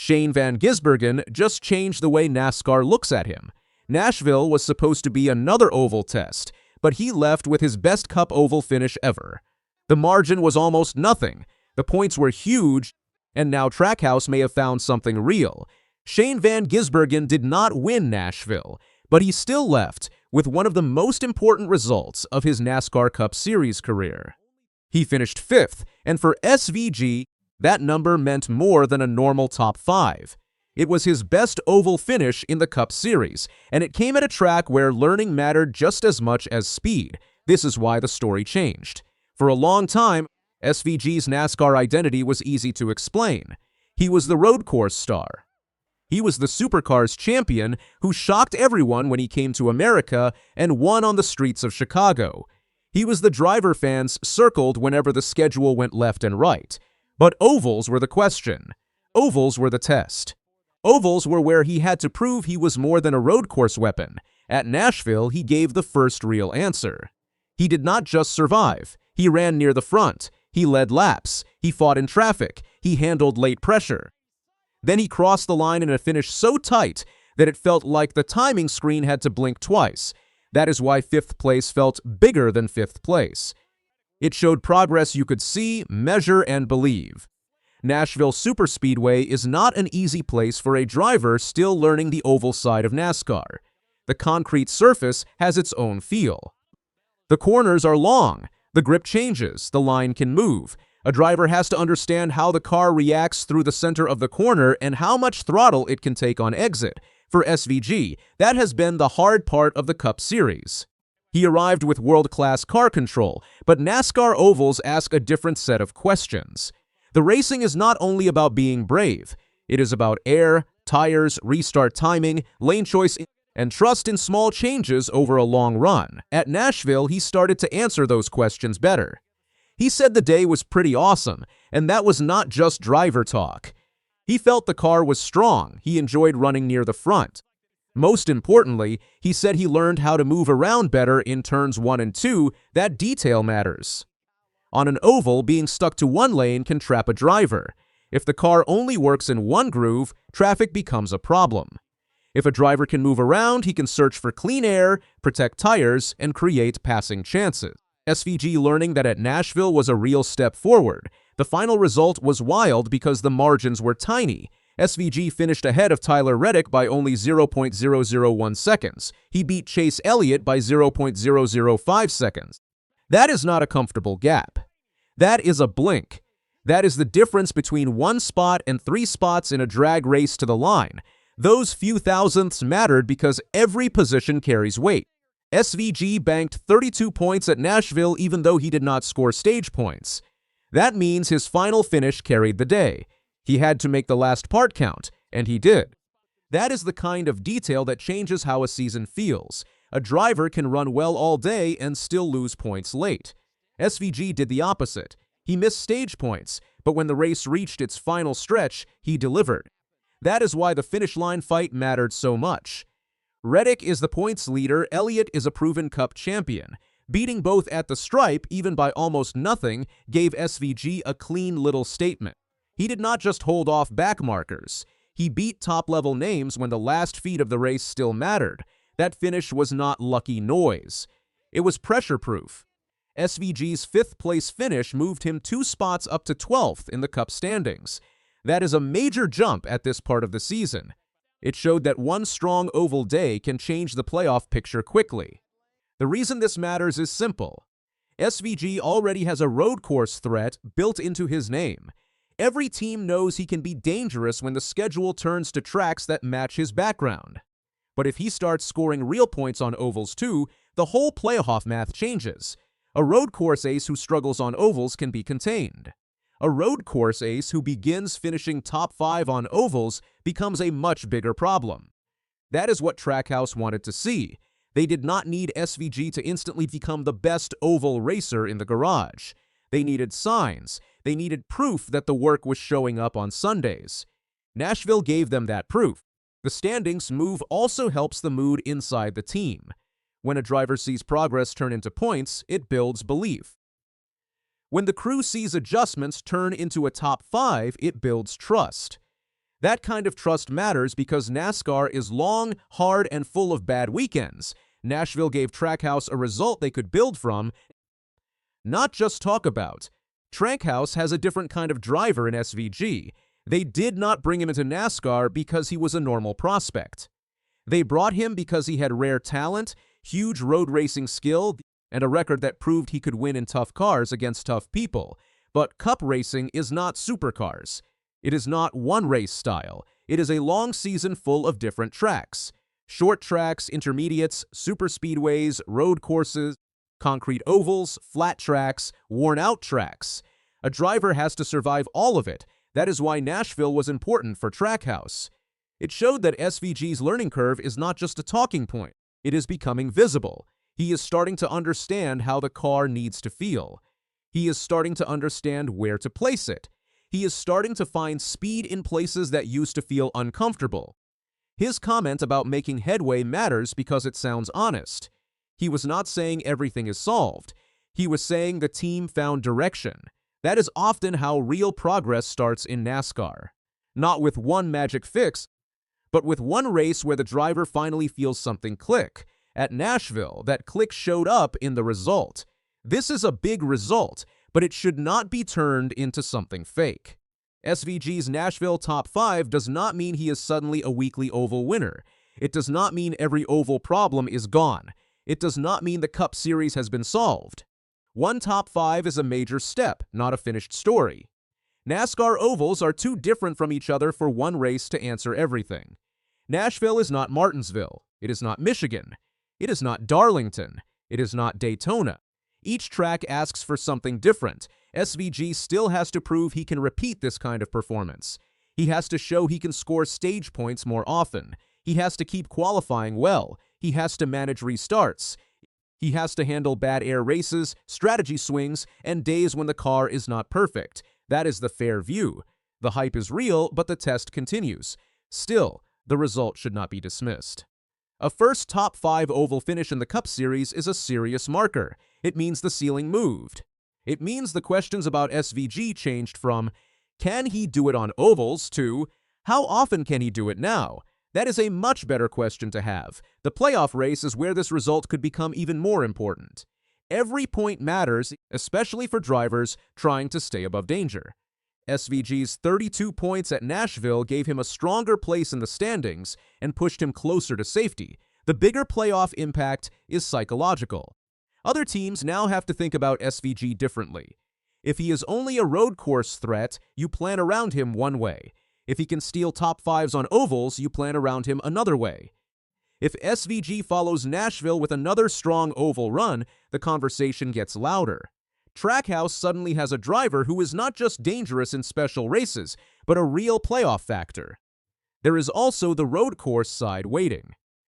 Shane van Gisbergen just changed the way NASCAR looks at him. Nashville was supposed to be another oval test, but he left with his best Cup oval finish ever. The margin was almost nothing, the points were huge, and now Trackhouse may have found something real. Shane van Gisbergen did not win Nashville, but he still left with one of the most important results of his NASCAR Cup Series career. He finished 5th, and for SVG, that number meant more than a normal top 5. It was his best oval finish in the Cup Series, and it came at a track where learning mattered just as much as speed. This is why the story changed. For a long time, SVG's NASCAR identity was easy to explain. He was the road course star. He was the supercars champion who shocked everyone when he came to America and won on the streets of Chicago. He was the driver fans circled whenever the schedule went left and right. But ovals were the question. Ovals were the test. Ovals were where he had to prove he was more than a road course weapon. At Nashville, he gave the first real answer. He did not just survive. He ran near the front. He led laps. He fought in traffic. He handled late pressure. Then he crossed the line in a finish so tight that it felt like the timing screen had to blink twice. That is why 5th place felt bigger than 5th place. It showed progress you could see, measure, and believe. Nashville Superspeedway is not an easy place for a driver still learning the oval side of NASCAR. The concrete surface has its own feel. The corners are long. The grip changes. The line can move. A driver has to understand how the car reacts through the center of the corner and how much throttle it can take on exit. For SVG, that has been the hard part of the Cup Series. He arrived with world-class car control, but NASCAR ovals ask a different set of questions. The racing is not only about being brave. It is about air, tires, restart timing, lane choice, and trust in small changes over a long run. At Nashville, he started to answer those questions better. He said the day was pretty awesome, and that was not just driver talk. He felt the car was strong. He enjoyed running near the front. Most importantly, he said he learned how to move around better in turns 1 and 2. That detail matters. On an oval, being stuck to one lane can trap a driver. If the car only works in one groove, traffic becomes a problem. If a driver can move around, he can search for clean air, protect tires, and create passing chances. SVG learning that at Nashville was a real step forward. The final result was wild because the margins were tiny. SVG finished ahead of Tyler Reddick by only 0.001 seconds. He beat Chase Elliott by 0.005 seconds. That is not a comfortable gap. That is a blink. That is the difference between 1 spot and 3 spots in a drag race to the line. Those few thousandths mattered because every position carries weight. SVG banked 32 points at Nashville even though he did not score stage points. That means his final finish carried the day. He had to make the last part count, and he did. That is the kind of detail that changes how a season feels. A driver can run well all day and still lose points late. SVG did the opposite. He missed stage points, but when the race reached its final stretch, he delivered. That is why the finish line fight mattered so much. Reddick is the points leader, Elliott is a proven Cup champion. Beating both at the stripe, even by almost nothing, gave SVG a clean little statement. He did not just hold off back markers. He beat top-level names when the last feet of the race still mattered. That finish was not lucky noise. It was pressure-proof. SVG's 5th-place finish moved him 2 spots up to 12th in the Cup standings. That is a major jump at this part of the season. It showed that one strong oval day can change the playoff picture quickly. The reason this matters is simple. SVG already has a road course threat built into his name. Every team knows he can be dangerous when the schedule turns to tracks that match his background. But if he starts scoring real points on ovals too, the whole playoff math changes. A road course ace who struggles on ovals can be contained. A road course ace who begins finishing top 5 on ovals becomes a much bigger problem. That is what Trackhouse wanted to see. They did not need SVG to instantly become the best oval racer in the garage. They needed signs. They needed proof that the work was showing up on Sundays. Nashville gave them that proof. The standings move also helps the mood inside the team. When a driver sees progress turn into points, it builds belief. When the crew sees adjustments turn into a top 5, it builds trust. That kind of trust matters because NASCAR is long, hard, and full of bad weekends. Nashville gave Trackhouse a result they could build from, not just talk about. Trackhouse has a different kind of driver in SVG. They did not bring him into NASCAR because he was a normal prospect. They brought him because he had rare talent, huge road racing skill, and a record that proved he could win in tough cars against tough people. But Cup racing is not supercars. It is not one race style. It is a long season full of different tracks. Short tracks, intermediates, superspeedways, road courses, concrete ovals, flat tracks, worn-out tracks. A driver has to survive all of it. That is why Nashville was important for Trackhouse. It showed that SVG's learning curve is not just a talking point. It is becoming visible. He is starting to understand how the car needs to feel. He is starting to understand where to place it. He is starting to find speed in places that used to feel uncomfortable. His comment about making headway matters because it sounds honest. He was not saying everything is solved. He was saying the team found direction. That is often how real progress starts in NASCAR. Not with one magic fix, but with one race where the driver finally feels something click. At Nashville, that click showed up in the result. This is a big result, but it should not be turned into something fake. SVG's Nashville Top 5 does not mean he is suddenly a weekly oval winner. It does not mean every oval problem is gone. It does not mean the Cup Series has been solved. One Top 5 is a major step, not a finished story. NASCAR ovals are too different from each other for one race to answer everything. Nashville is not Martinsville. It is not Michigan. It is not Darlington. It is not Daytona. Each track asks for something different. SVG still has to prove he can repeat this kind of performance. He has to show he can score stage points more often. He has to keep qualifying well. He has to manage restarts. He has to handle bad air races, strategy swings, and days when the car is not perfect. That is the fair view. The hype is real, but the test continues. Still, the result should not be dismissed. A first top 5 oval finish in the Cup Series is a serious marker. It means the ceiling moved. It means the questions about SVG changed from, can he do it on ovals, to, how often can he do it now? That is a much better question to have. The playoff race is where this result could become even more important. Every point matters, especially for drivers trying to stay above danger. SVG's 32 points at Nashville gave him a stronger place in the standings and pushed him closer to safety. The bigger playoff impact is psychological. Other teams now have to think about SVG differently. If he is only a road course threat, you plan around him one way. If he can steal top 5s on ovals, you plan around him another way. If SVG follows Nashville with another strong oval run, the conversation gets louder. Trackhouse suddenly has a driver who is not just dangerous in special races, but a real playoff factor. There is also the road course side waiting.